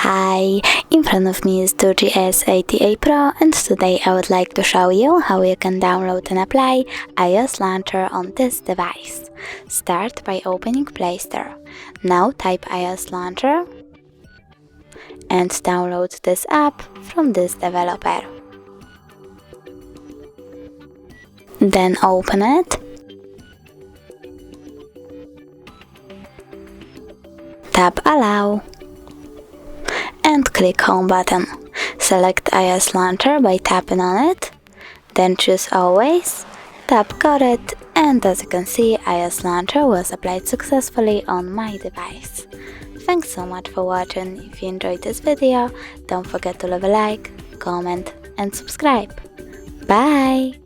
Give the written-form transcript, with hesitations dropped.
Hi, in front of me is DOOGEE S88 Pro, and today I would like to show you how you can download and apply iOS Launcher on this device. Start by opening Play Store. Now type iOS Launcher and download this app from this developer. Then open it. Tap Allow and click Home button. Select iOS Launcher by tapping on it, then choose Always, tap Got it, and as you can see, iOS Launcher was applied successfully on my device. Thanks so much for watching. If you enjoyed this video, don't forget to leave a like, comment and subscribe. Bye!